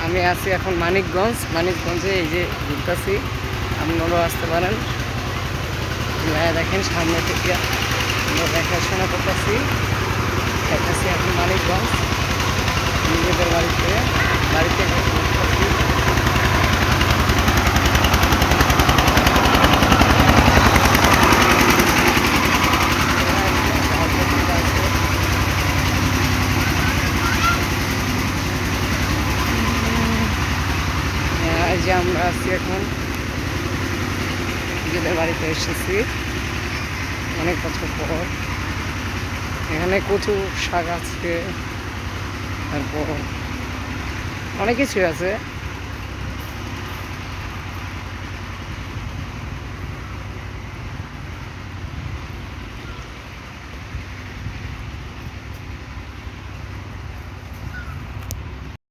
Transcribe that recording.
আমি আছি এখন মানিকগঞ্জে এই যে ঘুরতেছি, আপনারাও আসতে পারেন। দেখেন সামনে থেকে আমরা দেখাশোনা করতেছি। দেখাচ্ছি এখন মানিকগঞ্জ নিজেদের বাড়িতে ঘুরতেছি। এই যে আমরা আছি এখন নিজেদের বাড়িতে এসেছি অনেক বছর পর। এখানে কচু শাক আছে, তারপর অনেক কিছু আছে।